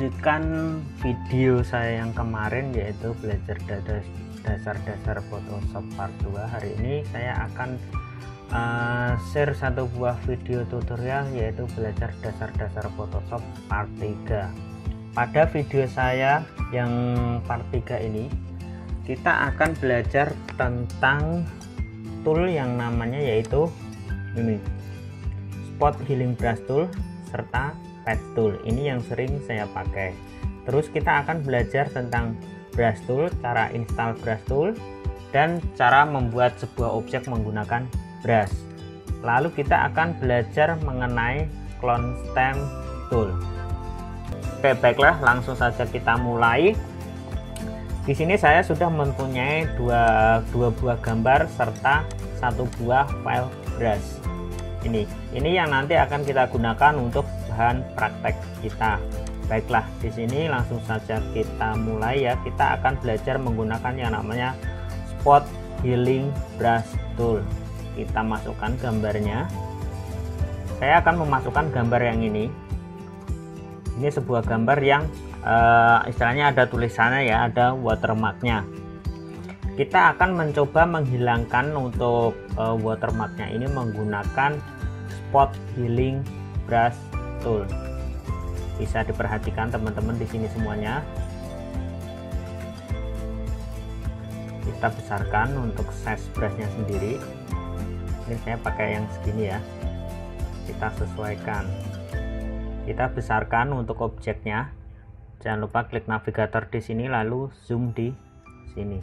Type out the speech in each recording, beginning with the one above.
melanjutkan video saya yang kemarin, yaitu belajar dasar-dasar Photoshop part 2. Hari ini saya akan share satu buah video tutorial, yaitu belajar dasar-dasar Photoshop part 3. Pada video saya yang part 3 ini kita akan belajar tentang tool yang namanya yaitu ini, Spot Healing Brush Tool serta Patch Tool. Ini yang sering saya pakai. Terus kita akan belajar tentang Brush Tool, cara install Brush Tool, dan cara membuat sebuah objek menggunakan brush. Lalu kita akan belajar mengenai Clone Stamp Tool. Oke, baiklah, langsung saja kita mulai. Di sini saya sudah mempunyai dua buah gambar serta satu buah file brush. Ini yang nanti akan kita gunakan untuk bahan praktek kita. Baiklah, di sini langsung saja kita mulai ya. Kita akan belajar menggunakan yang namanya Spot Healing Brush Tool. Kita masukkan gambarnya. Saya akan memasukkan gambar yang ini. Ini sebuah gambar yang istilahnya ada tulisannya ya, ada watermarknya. Kita akan mencoba menghilangkan untuk watermarknya ini menggunakan Spot Healing Brush Tool. Bisa diperhatikan teman-teman di sini semuanya. Kita besarkan untuk size brushnya sendiri. Ini saya pakai yang segini ya. Kita sesuaikan. Kita besarkan untuk objeknya. Jangan lupa klik navigator di sini lalu zoom di sini.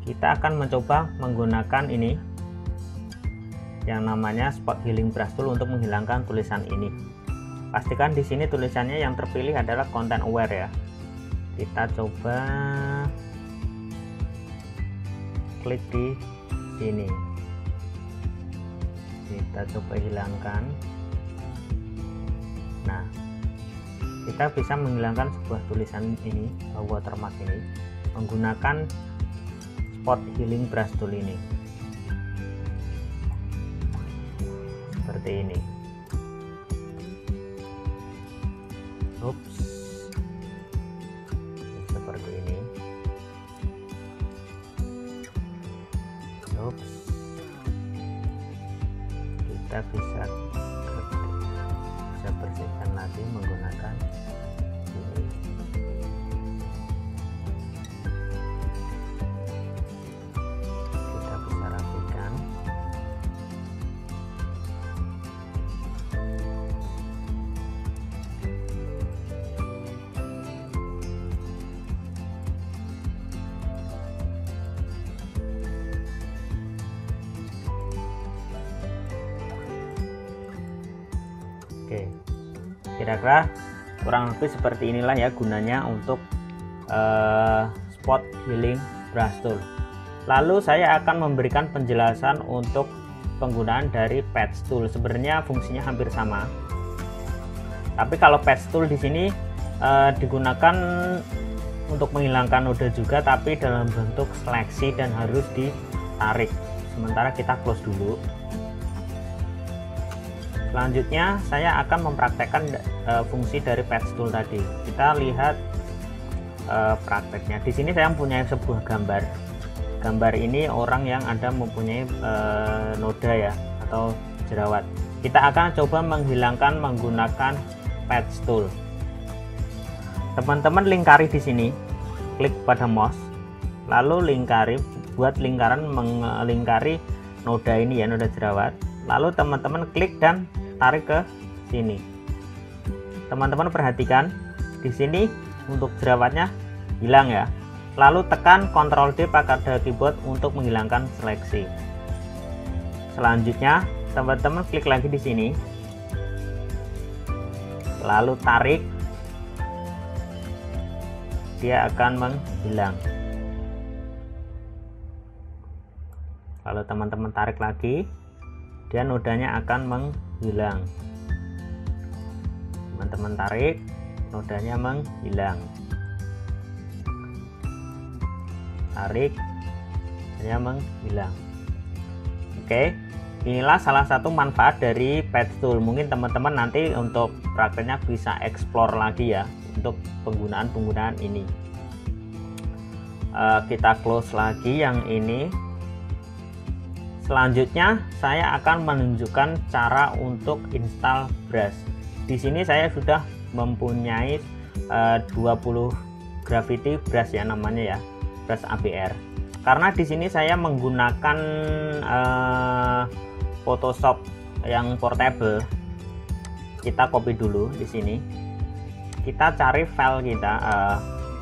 Kita akan mencoba menggunakan ini yang namanya Spot Healing Brush Tool untuk menghilangkan tulisan ini. Pastikan di sini tulisannya yang terpilih adalah content aware ya. Kita coba klik di sini. Kita coba hilangkan. Nah, kita bisa menghilangkan sebuah tulisan ini, watermark ini, menggunakan Spot Healing Brush Tool ini. Seperti ini. Ups. Seperti ini. Ups. Kita bisa bersihkan lagi menggunakan ini. Kita bisa rapikan. Oke, kira-kira kurang lebih seperti inilah ya gunanya untuk Spot Healing Brush Tool. Lalu saya akan memberikan penjelasan untuk penggunaan dari Patch Tool. Sebenarnya fungsinya hampir sama, tapi kalau Patch Tool di sini digunakan untuk menghilangkan noda juga, tapi dalam bentuk seleksi dan harus ditarik. Sementara kita close dulu. Selanjutnya saya akan mempraktekkan fungsi dari Patch Tool tadi. Kita lihat prakteknya. Di sini saya mempunyai sebuah gambar. Gambar ini orang yang ada mempunyai noda ya atau jerawat. Kita akan coba menghilangkan menggunakan Patch Tool. Teman-teman lingkari di sini, klik pada mouse, lalu lingkari, buat lingkaran melingkari noda ini ya, noda jerawat. Lalu teman-teman klik dan tarik ke sini. Teman-teman perhatikan di sini untuk jerawatnya hilang ya. Lalu tekan Ctrl D pada keyboard untuk menghilangkan seleksi. Selanjutnya teman-teman klik lagi di sini. Lalu tarik. Dia akan menghilang. Lalu teman-teman tarik lagi. Dia nodanya akan menghilang. Teman-teman tarik, nodanya menghilang. Tarik, nodanya menghilang. Oke, Inilah salah satu manfaat dari patch tool. Mungkin teman-teman nanti untuk prakteknya bisa explore lagi ya untuk penggunaan ini. Kita close lagi yang ini. Selanjutnya saya akan menunjukkan cara untuk install brush. Di sini saya sudah mempunyai 20 gravity brush ya namanya ya, brush ABR. Karena di sini saya menggunakan Photoshop yang portable, kita copy dulu di sini. Kita cari file kita,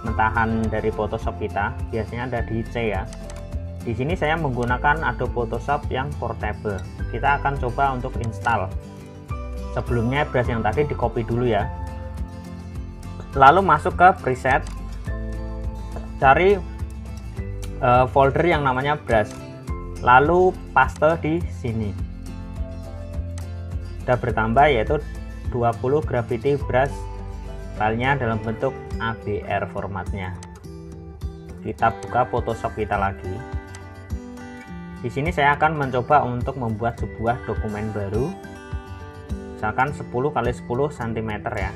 mentahan dari Photoshop kita, biasanya ada di C ya. Di sini saya menggunakan Adobe Photoshop yang portable. Kita akan coba untuk install. Sebelumnya brush yang tadi di copy dulu ya. Lalu masuk ke preset, cari folder yang namanya brush, lalu paste di sini. Sudah bertambah yaitu 20 gravity brush, filenya dalam bentuk ABR formatnya. Kita buka Photoshop kita lagi. Di sini saya akan mencoba untuk membuat sebuah dokumen baru, misalkan 10 x 10 cm ya.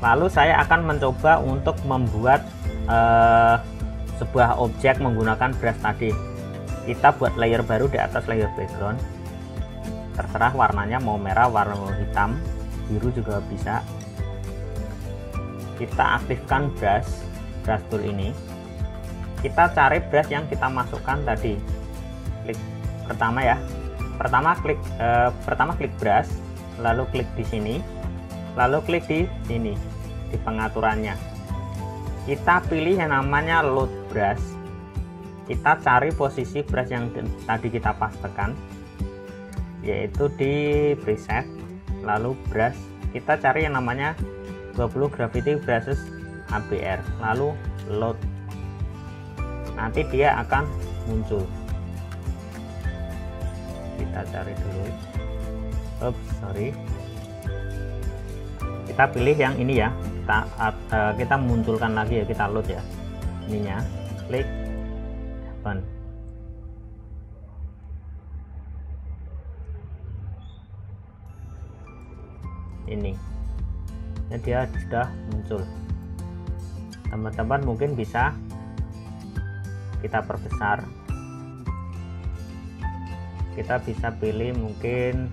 Lalu saya akan mencoba untuk membuat sebuah objek menggunakan brush tadi. Kita buat layer baru di atas layer background, terserah warnanya mau merah, warna hitam, biru juga bisa. Kita aktifkan brush tool ini. Kita cari brush yang kita masukkan tadi. Klik pertama ya, pertama klik brush, lalu klik di sini, lalu klik di sini di pengaturannya. Kita pilih yang namanya load brush. Kita cari posisi brush yang tadi kita pastekan, yaitu di preset, lalu brush. Kita cari yang namanya 20 gravity brushes ABR, lalu load. Nanti dia akan muncul. Kita cari dulu. Oops, sorry. Kita pilih yang ini ya. Kita munculkan lagi ya, kita load ya. Ininya, klik open. Ini. Ya, dia sudah muncul. Teman-teman mungkin bisa kita perbesar. Kita bisa pilih, mungkin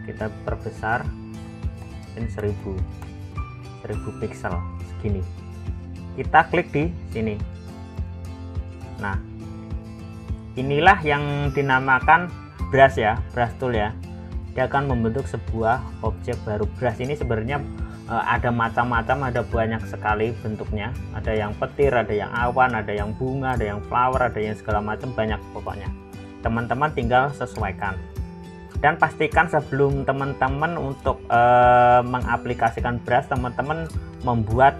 kita perbesar mungkin 1000 pixel segini. Kita klik di sini. Nah, inilah yang dinamakan brush ya, brush tool ya. Dia akan membentuk sebuah objek baru. Brush ini sebenarnya ada macam-macam, ada banyak sekali bentuknya. Ada yang petir, ada yang awan, ada yang bunga, ada yang flower, ada yang segala macam, banyak pokoknya. Teman-teman tinggal sesuaikan. Dan pastikan sebelum teman-teman untuk mengaplikasikan brush, teman-teman membuat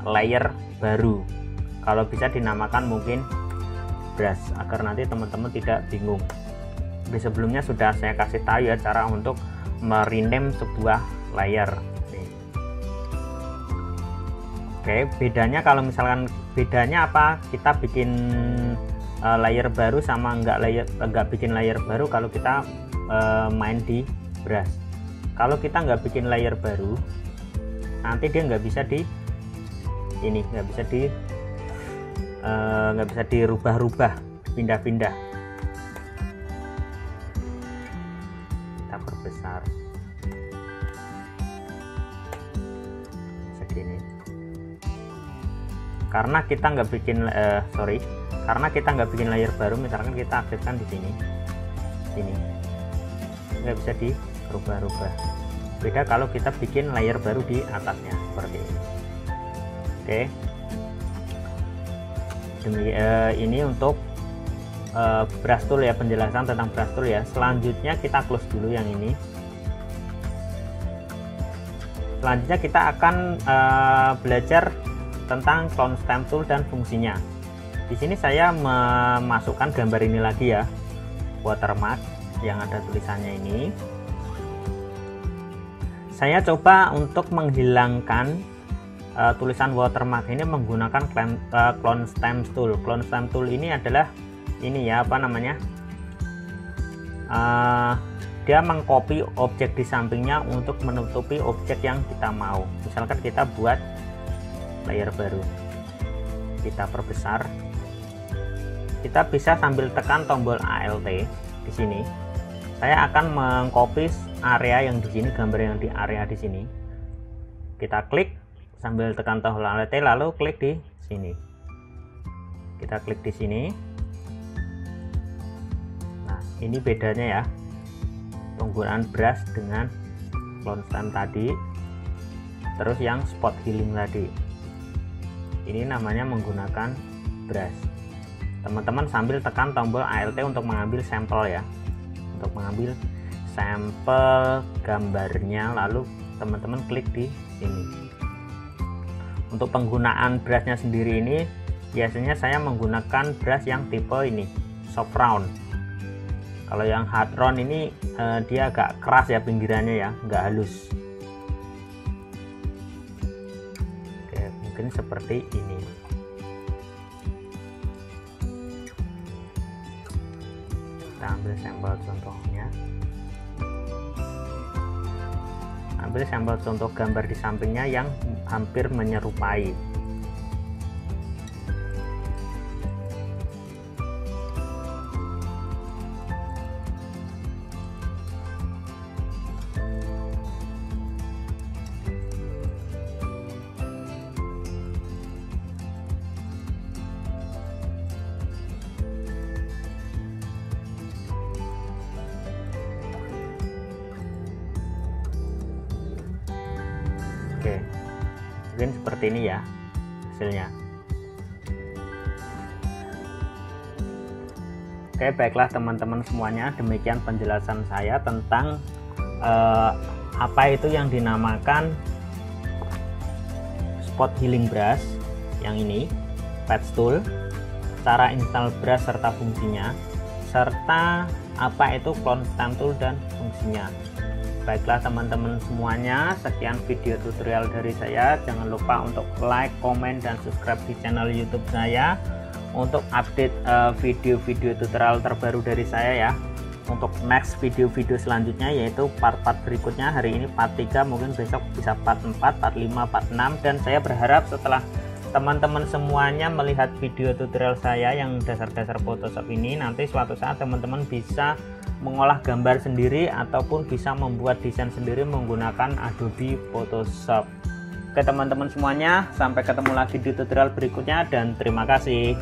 layer baru. Kalau bisa dinamakan mungkin brush, agar nanti teman-teman tidak bingung. Di sebelumnya sudah saya kasih tahu ya cara untuk merename sebuah layer. Oke, bedanya kalau misalkan bedanya apa? Kita bikin layer baru sama nggak bikin layer baru kalau kita main di brush. Kalau kita nggak bikin layer baru, nanti dia nggak bisa nggak bisa dirubah-rubah, pindah-pindah. Kita perbesar segini. Karena kita nggak bikin layer baru, misalkan kita aktifkan di sini, nggak bisa dirubah-rubah. Beda kalau kita bikin layer baru di atasnya seperti ini. Oke, ini untuk brush tool ya, penjelasan tentang brush tool ya. Selanjutnya kita close dulu yang ini. Selanjutnya kita akan belajar tentang clone stamp tool dan fungsinya. Di sini saya memasukkan gambar ini lagi ya, watermark yang ada tulisannya ini. Saya coba untuk menghilangkan tulisan watermark ini menggunakan clone stamp tool. Clone stamp tool ini adalah ini ya, apa namanya, dia mengcopy objek di sampingnya untuk menutupi objek yang kita mau. Misalkan kita buat layer baru, kita perbesar, kita bisa sambil tekan tombol Alt di sini. Saya akan mengcopy area yang di sini, gambar yang di area di sini. Kita klik sambil tekan tombol Alt, lalu klik di sini. Kita klik di sini. Nah, ini bedanya ya, penggunaan brush dengan clone stamp tadi, terus yang spot healing tadi. Ini namanya menggunakan brush. Teman-teman sambil tekan tombol Alt untuk mengambil sampel ya, untuk mengambil sampel gambarnya, lalu teman-teman klik di sini. Untuk penggunaan brushnya sendiri ini biasanya saya menggunakan brush yang tipe ini, soft round. Kalau yang hard round ini dia agak keras ya pinggirannya ya, nggak halus. Oke, mungkin seperti ini. Kita ambil sampel contohnya, ambil sampel contoh gambar di sampingnya yang hampir menyerupai. Oke, mungkin seperti ini ya hasilnya. Oke, baiklah teman-teman semuanya, demikian penjelasan saya tentang apa itu yang dinamakan spot healing brush yang ini, patch tool, cara install brush serta fungsinya, serta apa itu clone stamp tool dan fungsinya. Baiklah teman-teman semuanya, sekian video tutorial dari saya. Jangan lupa untuk like, komen, dan subscribe di channel YouTube saya untuk update video-video tutorial terbaru dari saya ya. Untuk next video-video selanjutnya yaitu part-part berikutnya. Hari ini part 3, mungkin besok bisa part 4, part 5, part 6. Dan saya berharap setelah teman-teman semuanya melihat video tutorial saya yang dasar-dasar Photoshop ini, nanti suatu saat teman-teman bisa mengolah gambar sendiri ataupun bisa membuat desain sendiri menggunakan Adobe Photoshop. Oke teman-teman semuanya, sampai ketemu lagi di tutorial berikutnya dan terima kasih.